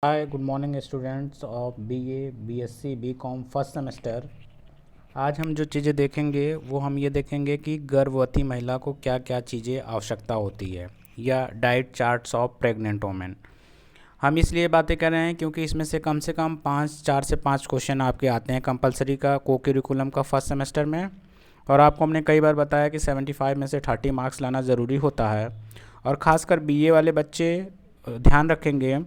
Hi good morning students of BA, BSc, BCom first semester. आज हम जो चीज़ें देखेंगे वो हम ये देखेंगे कि गर्भवती महिला को क्या क्या चीज़ें आवश्यकता होती है या diet charts of pregnant women. हम इसलिए बातें कर रहे हैं क्योंकि इसमें से कम 4 से 5 क्वेश्चन आपके आते हैं कंपलसरी का को करिकुलम का फर्स्ट सेमेस्टर में। और आपको हमने कई बार बताया कि 75 में से 30 मार्क्स लाना ज़रूरी होता है। और ख़ासकर बीए वाले बच्चे ध्यान रखेंगे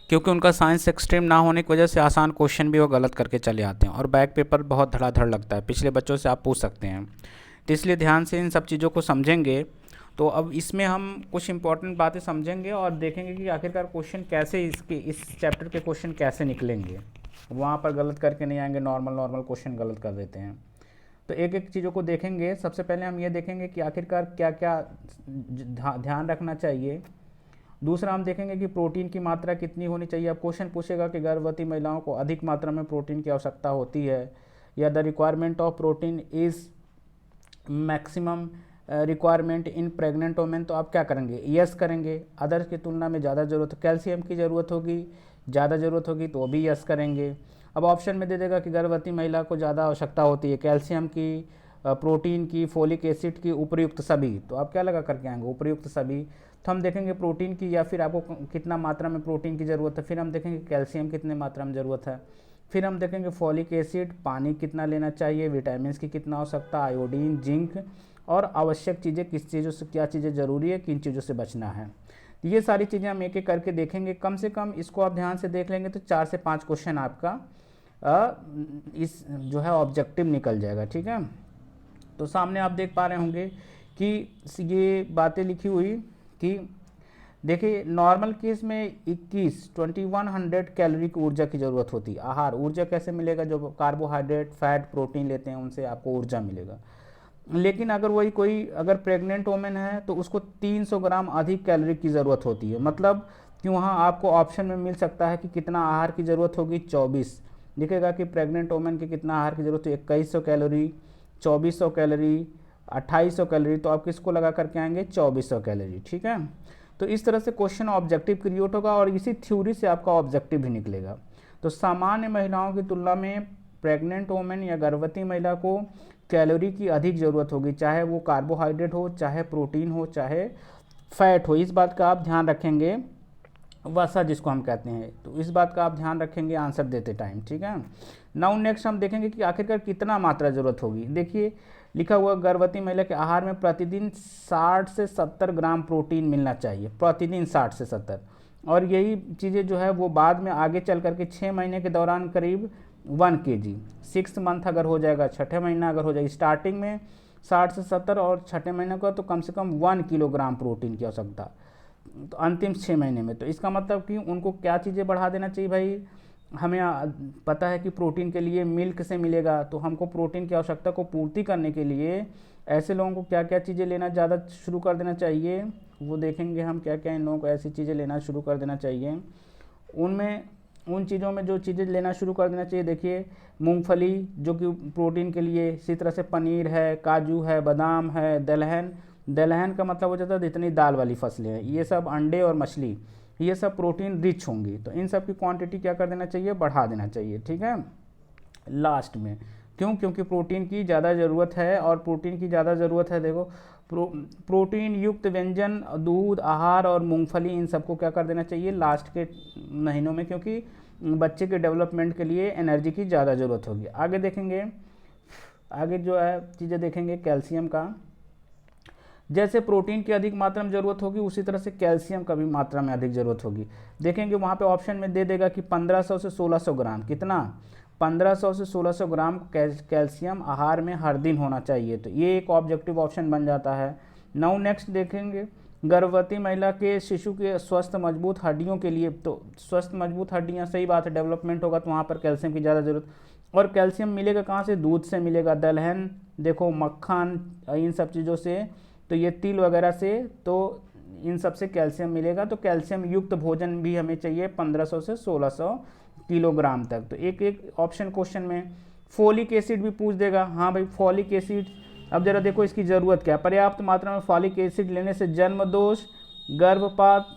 क्योंकि उनका साइंस एक्सट्रीम ना होने की वजह से आसान क्वेश्चन भी वो गलत करके चले आते हैं और बैक पेपर बहुत धड़ाधड़ लगता है। पिछले बच्चों से आप पूछ सकते हैं, तो इसलिए ध्यान से इन सब चीज़ों को समझेंगे। तो अब इसमें हम कुछ इंपॉर्टेंट बातें समझेंगे और देखेंगे कि आखिरकार क्वेश्चन कैसे इस चैप्टर के क्वेश्चन कैसे निकलेंगे। वहाँ पर गलत करके नहीं आएंगे, नॉर्मल नॉर्मल क्वेश्चन गलत कर देते हैं। तो एक एक चीज़ों को देखेंगे। सबसे पहले हम ये देखेंगे कि आखिरकार क्या क्या ध्यान रखना चाहिए। दूसरा हम देखेंगे कि प्रोटीन की मात्रा कितनी होनी चाहिए। अब क्वेश्चन पूछेगा कि गर्भवती महिलाओं को अधिक मात्रा में प्रोटीन की आवश्यकता होती है या the requirement of protein is maximum requirement in pregnant women, तो आप क्या करेंगे? यस करेंगे। अदर्स की तुलना में ज़्यादा ज़रूरत, कैल्शियम की ज़रूरत होगी, ज़्यादा ज़रूरत होगी तो भी यस करेंगे। अब ऑप्शन में दे देगा कि गर्भवती महिला को ज़्यादा आवश्यकता होती है कैल्शियम की, प्रोटीन की, फोलिक एसिड की, उपयुक्त सभी, तो आप क्या लगा करके आएंगे? उपयुक्त सभी। तो हम देखेंगे प्रोटीन की या फिर आपको कितना मात्रा में प्रोटीन की ज़रूरत है, फिर हम देखेंगे कैल्शियम कितने मात्रा में ज़रूरत है, फिर हम देखेंगे फॉलिक एसिड, पानी कितना लेना चाहिए, विटामिन की कितना आवश्यकता, आयोडीन, जिंक और आवश्यक चीज़ें किस चीज़ों से, क्या चीज़ें ज़रूरी है, किन चीज़ों से बचना है। ये सारी चीज़ें हम एक एक करके देखेंगे। कम से कम इसको आप ध्यान से देख लेंगे तो 4 से 5 क्वेश्चन आपका इस जो है ऑब्जेक्टिव निकल जाएगा। ठीक है, तो सामने आप देख पा रहे होंगे कि ये बातें लिखी हुई कि देखिए नॉर्मल केस में 2100 कैलोरी की ऊर्जा की ज़रूरत होती है। आहार ऊर्जा कैसे मिलेगा? जो कार्बोहाइड्रेट, फैट, प्रोटीन लेते हैं उनसे आपको ऊर्जा मिलेगा। लेकिन अगर वही कोई अगर प्रेग्नेंट वोमेन है तो उसको 300 ग्राम अधिक कैलोरी की ज़रूरत होती है। मतलब कि वहाँ आपको ऑप्शन में मिल सकता है कि कितना आहार की ज़रूरत होगी, 24 दिखेगा कि प्रेग्नेंट वोमेन की कितना आहार की ज़रूरत है, 2100 कैलोरी, 2400 कैलोरी, 2800 कैलोरी, तो आप किसको लगा करके आएंगे? 2400 कैलोरी। ठीक है, तो इस तरह से क्वेश्चन ऑब्जेक्टिव क्रिएट होगा और इसी थ्योरी से आपका ऑब्जेक्टिव भी निकलेगा। तो सामान्य महिलाओं की तुलना में प्रेग्नेंट वोमेन या गर्भवती महिला को कैलोरी की अधिक ज़रूरत होगी, चाहे वो कार्बोहाइड्रेट हो, चाहे प्रोटीन हो, चाहे फैट हो। इस बात का आप ध्यान रखेंगे, वसा जिसको हम कहते हैं, तो इस बात का आप ध्यान रखेंगे आंसर देते टाइम। ठीक है, नाउ नेक्स्ट हम देखेंगे कि आखिरकार कितना मात्रा ज़रूरत होगी। देखिए लिखा हुआ गर्भवती महिला के आहार में प्रतिदिन 60 से 70 ग्राम प्रोटीन मिलना चाहिए, प्रतिदिन 60 से 70। और यही चीज़ें जो है वो बाद में आगे चल करके 6 महीने के दौरान करीब 1 kg, 6 मंथ अगर हो जाएगा, छठे महीना अगर हो जाएगा, स्टार्टिंग में 60 से 70 और छठे महीने का तो कम से कम 1 किलोग्राम प्रोटीन की आवश्यकता, तो अंतिम 6 महीने में। तो इसका मतलब कि उनको क्या चीज़ें बढ़ा देना चाहिए भाई? हमें पता है कि प्रोटीन के लिए मिल्क से मिलेगा, तो हमको प्रोटीन की आवश्यकता को पूर्ति करने के लिए ऐसे लोगों को क्या क्या चीज़ें लेना ज़्यादा शुरू कर देना चाहिए, वो देखेंगे हम क्या क्या इन लोगों को ऐसी चीज़ें लेना शुरू कर देना चाहिए। उनमें उन चीज़ों में जो चीज़ें लेना शुरू कर देना चाहिए, देखिए मूंगफली जो कि प्रोटीन के लिए, इसी तरह से पनीर है, काजू है, बादाम है, दलहन, दलहन का मतलब हो जाता है जितनी दाल वाली फसलें हैं, ये सब, अंडे और मछली, ये सब प्रोटीन रिच होंगी, तो इन सब की क्वांटिटी क्या कर देना चाहिए? बढ़ा देना चाहिए। ठीक है, लास्ट में क्यों? क्योंकि प्रोटीन की ज़्यादा ज़रूरत है, और प्रोटीन की ज़्यादा ज़रूरत है। देखो प्रोटीन युक्त व्यंजन, दूध, आहार और मूंगफली, इन सबको क्या कर देना चाहिए लास्ट के महीनों में, क्योंकि बच्चे के डेवलपमेंट के लिए एनर्जी की ज़्यादा ज़रूरत होगी। आगे देखेंगे, आगे जो है चीज़ें देखेंगे कैल्शियम का। जैसे प्रोटीन की अधिक मात्रा में ज़रूरत होगी उसी तरह से कैल्शियम का भी मात्रा में अधिक ज़रूरत होगी। देखेंगे वहाँ पे ऑप्शन में दे देगा कि 1500 से 1600 ग्राम, कितना? 1500 से 1600 ग्राम कैल्शियम आहार में हर दिन होना चाहिए, तो ये एक ऑब्जेक्टिव ऑप्शन बन जाता है। नाउ नेक्स्ट देखेंगे गर्भवती महिला के शिशु के स्वस्थ मजबूत हड्डियों के लिए, तो स्वस्थ मजबूत हड्डियाँ, सही बात है, डेवलपमेंट होगा तो वहाँ पर कैल्शियम की ज़्यादा ज़रूरत। और कैल्शियम मिलेगा कहाँ से? दूध से मिलेगा, दलहन, देखो मक्खन, इन सब चीज़ों से, तो ये तिल वगैरह से, तो इन सब से कैल्शियम मिलेगा। तो कैल्शियम युक्त भोजन भी हमें चाहिए 1500 से 1600 किलोग्राम तक। तो एक एक ऑप्शन क्वेश्चन में फोलिक एसिड भी पूछ देगा। हाँ भाई फॉलिक एसिड, अब जरा देखो इसकी ज़रूरत क्या है। पर्याप्त मात्रा में फॉलिक एसिड लेने से जन्म दोष, गर्भपात,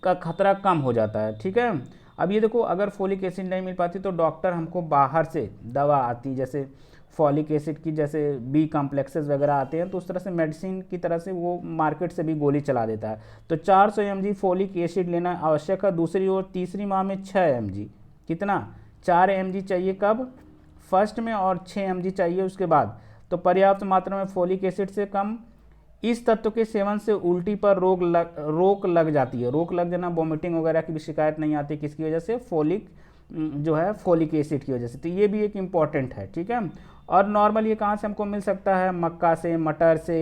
का खतरा कम हो जाता है। ठीक है, अब ये देखो, अगर फोलिक एसिड नहीं मिल पाती तो डॉक्टर हमको बाहर से दवा आती, जैसे फॉलिक एसिड की, जैसे बी कॉम्प्लेक्सेस वगैरह आते हैं, तो उस तरह से मेडिसिन की तरह से वो मार्केट से भी गोली चला देता है। तो 400 mg फोलिक एसिड लेना आवश्यक है। दूसरी ओर तीसरी माह में 6 mg, कितना, 4 mg चाहिए कब, फर्स्ट में, और 6 mg चाहिए उसके बाद। तो पर्याप्त मात्रा में फोलिक एसिड से कम इस तत्व के सेवन से उल्टी पर रोक लग जाती है। रोक लग जाना, वोमिटिंग वगैरह की भी शिकायत नहीं आती, किसकी वजह से, जो है फोलिक एसिड की वजह से। तो ये भी एक इम्पॉर्टेंट है। ठीक है, और नॉर्मल ये कहाँ से हमको मिल सकता है, मक्का से, मटर से,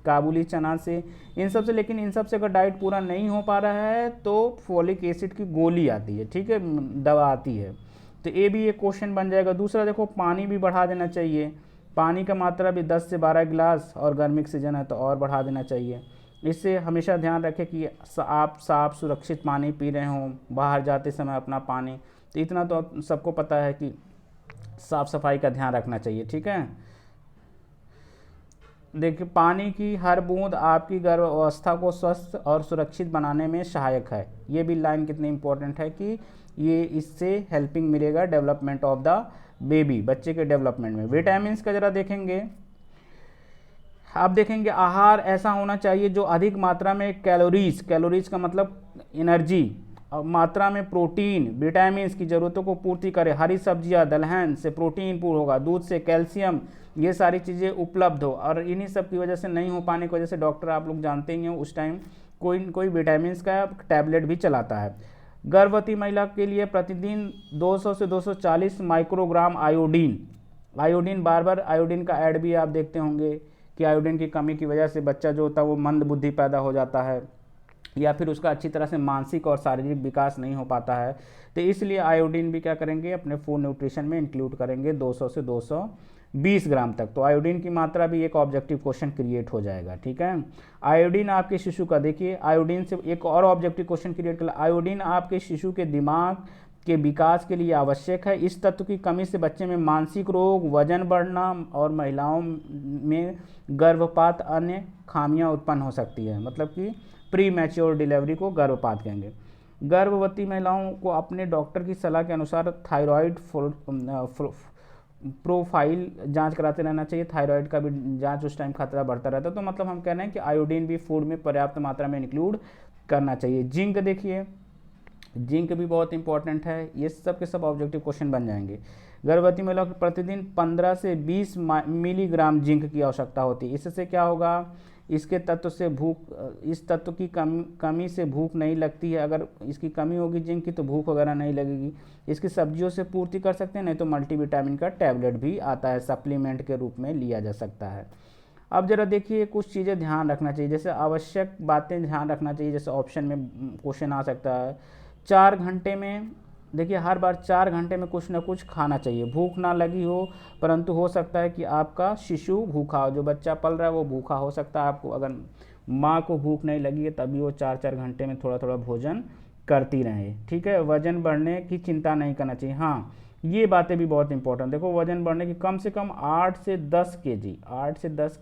काबुली चना से, इन सब से। लेकिन इन सब से अगर डाइट पूरा नहीं हो पा रहा है तो फोलिक एसिड की गोली आती है, ठीक है, दवा आती है। तो ये भी एक क्वेश्चन बन जाएगा। दूसरा देखो, पानी भी बढ़ा देना चाहिए। पानी का मात्रा भी 10 से 12 गिलास, और गर्मी का सीजन है तो और बढ़ा देना चाहिए। इससे हमेशा ध्यान रखें कि आप साफ सुरक्षित पानी पी रहे हों, बाहर जाते समय अपना पानी, तो इतना तो सबको पता है कि साफ सफाई का ध्यान रखना चाहिए। ठीक है, देखिए, पानी की हर बूंद आपकी गर्भावस्था को स्वस्थ और सुरक्षित बनाने में सहायक है। ये भी लाइन कितनी इंपॉर्टेंट है कि ये इससे हेल्पिंग मिलेगा डेवलपमेंट ऑफ द बेबी, बच्चे के डेवलपमेंट में। विटामिन का जरा देखेंगे, आप देखेंगे आहार ऐसा होना चाहिए जो अधिक मात्रा में कैलोरीज का मतलब एनर्जी, मात्रा में प्रोटीन, विटामिन की ज़रूरतों को पूर्ति करे। हरी सब्जियां, दलहन से प्रोटीन पूर्ण होगा, दूध से कैल्शियम, ये सारी चीज़ें उपलब्ध हो। और इन्हीं सब की वजह से नहीं हो पाने की वजह से डॉक्टर, आप लोग जानते ही हैं, उस टाइम कोई विटामिन का टैबलेट भी चलाता है। गर्भवती महिला के लिए प्रतिदिन 200 से 240 माइक्रोग्राम आयोडीन, बार आयोडीन का ऐड भी आप देखते होंगे कि आयोडीन की कमी की वजह से बच्चा जो होता है वो मंद बुद्धि पैदा हो जाता है, या फिर उसका अच्छी तरह से मानसिक और शारीरिक विकास नहीं हो पाता है। तो इसलिए आयोडीन भी क्या करेंगे, अपने फूड न्यूट्रिशन में इंक्लूड करेंगे 200 से 220 ग्राम तक। तो आयोडीन की मात्रा भी एक ऑब्जेक्टिव क्वेश्चन क्रिएट हो जाएगा। ठीक है, आयोडीन आपके शिशु का, देखिए, आयोडीन से एक और ऑब्जेक्टिव क्वेश्चन क्रिएट कर, आयोडीन आपके शिशु के दिमाग के विकास के लिए आवश्यक है। इस तत्व की कमी से बच्चे में मानसिक रोग, वजन बढ़ना और महिलाओं में गर्भपात, अन्य खामियां उत्पन्न हो सकती है। मतलब कि प्री मैच्योर डिलीवरी को गर्भपात कहेंगे। गर्भवती महिलाओं को अपने डॉक्टर की सलाह के अनुसार थायराइड प्रोफाइल जांच कराते रहना चाहिए। थायराइड का भी जांच उस टाइम खतरा बढ़ता रहता है। तो मतलब हम कह रहे हैं कि आयोडीन भी फूड में पर्याप्त मात्रा में इंक्लूड करना चाहिए। जिंक देखिए, जिंक भी बहुत इंपॉर्टेंट है। ये सब के सब ऑब्जेक्टिव क्वेश्चन बन जाएंगे। गर्भवती महिलाओं को प्रतिदिन 15 से 20 मिलीग्राम जिंक की आवश्यकता होती है। इससे क्या होगा, इसके तत्व से इस तत्व की कमी से भूख नहीं लगती है। अगर इसकी कमी होगी जिंक की तो भूख वगैरह नहीं लगेगी। इसकी सब्जियों से पूर्ति कर सकते हैं, नहीं तो मल्टीविटामिन का टैबलेट भी आता है, सप्लीमेंट के रूप में लिया जा सकता है। अब जरा देखिए, कुछ चीज़ें ध्यान रखना चाहिए, जैसे आवश्यक बातें ध्यान रखना चाहिए। जैसे ऑप्शन में क्वेश्चन आ सकता है, 4 घंटे में, देखिए, हर बार 4 घंटे में कुछ ना कुछ खाना चाहिए। भूख ना लगी हो, परंतु हो सकता है कि आपका शिशु भूखा हो, जो बच्चा पल रहा है वो भूखा हो सकता है। आपको अगर माँ को भूख नहीं लगी है तभी वो 4-4 घंटे में थोड़ा थोड़ा भोजन करती रहे। ठीक है, वजन बढ़ने की चिंता नहीं करना चाहिए। हाँ, ये बातें भी बहुत इंपॉर्टेंट, देखो, वजन बढ़ने की कम से कम 8 से 10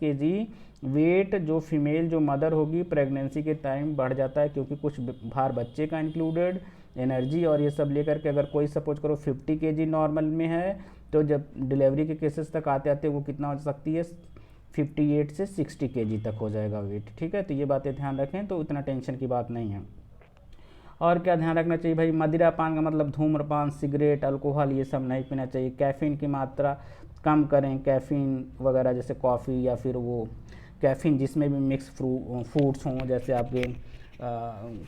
केजी वेट जो फीमेल, जो मदर होगी, प्रेगनेंसी के टाइम बढ़ जाता है, क्योंकि कुछ भार बच्चे का इंक्लूडेड, एनर्जी और ये सब लेकर के। अगर कोई सपोज करो 50 केजी नॉर्मल में है, तो जब डिलीवरी के केसेस तक आते आते वो कितना हो सकती है, 58 से 60 केजी तक हो जाएगा वेट। ठीक है, तो ये बातें ध्यान रखें, तो इतना टेंशन की बात नहीं है। और क्या ध्यान रखना चाहिए भाई, मदिरा पान का मतलब धूम्रपान, सिगरेट, अल्कोहल, ये सब नहीं पीना चाहिए। कैफ़ीन की मात्रा कम करें। कैफ़ीन वगैरह जैसे कॉफ़ी, या फिर वो कैफ़ीन जिसमें भी मिक्स फ्रूट्स हों, जैसे आपके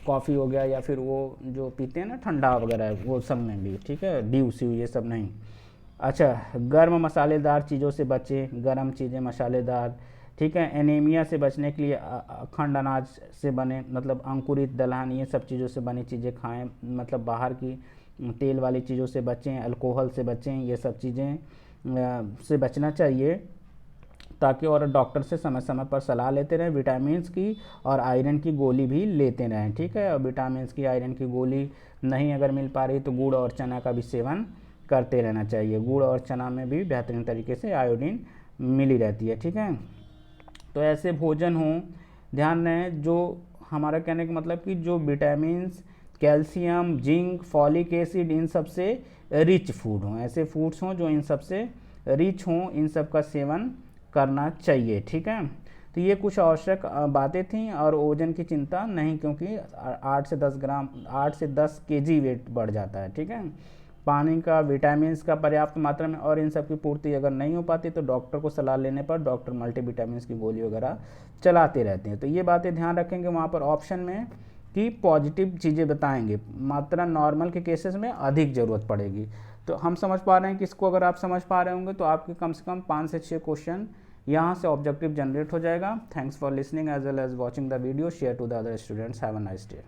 कॉफ़ी हो गया, या फिर वो जो पीते हैं ना ठंडा वगैरह, वो सब में भी। ठीक है, ड्यू सी, ये सब नहीं। अच्छा, गर्म मसालेदार चीज़ों से बचें, गर्म चीज़ें मसालेदार। ठीक है, एनीमिया से बचने के लिए अखंड अनाज से बने, मतलब अंकुरित दलहन, ये सब चीज़ों से बनी चीज़ें खाएं। मतलब बाहर की तेल वाली चीज़ों से बचें, अल्कोहल से बचें, ये सब चीज़ें से बचना चाहिए, ताकि, और डॉक्टर से समय समय पर सलाह लेते रहें। विटामिन्स की और आयरन की गोली भी लेते रहें। ठीक है, और विटामिन्स की, आयरन की गोली नहीं अगर मिल पा रही तो गुड़ और चना का भी सेवन करते रहना चाहिए। गुड़ और चना में भी बेहतरीन तरीके से आयोडीन मिली रहती है। ठीक है, तो ऐसे भोजन हों, ध्यान रहे, जो हमारा कहने का मतलब कि जो vitamins calcium, zinc, folic acid in सब से रिच फूड हों, ऐसे फूड्स हों जो इन सब से रिच हों, इन सब का सेवन करना चाहिए। ठीक है, तो ये कुछ आवश्यक बातें थीं। और ओजन की चिंता नहीं, क्योंकि 8 से 10 केजी वेट बढ़ जाता है। ठीक है, पानी का, विटामिन का पर्याप्त मात्रा में और इन सब की पूर्ति अगर नहीं हो पाती तो डॉक्टर को सलाह लेने पर डॉक्टर मल्टीविटामिन की गोली वगैरह चलाते रहते हैं। तो ये बातें ध्यान रखेंगे वहाँ पर ऑप्शन में कि पॉजिटिव चीज़ें बताएंगे, मात्रा नॉर्मल के केसेस में अधिक ज़रूरत पड़ेगी। तो हम समझ पा रहे हैं कि इसको अगर आप समझ पा रहे होंगे तो आपके कम से कम 5 से 6 क्वेश्चन यहाँ से ऑब्जेक्टिव जनरेट हो जाएगा। Thanks for listening as well as watching the video. Share to the other students. Have a nice day.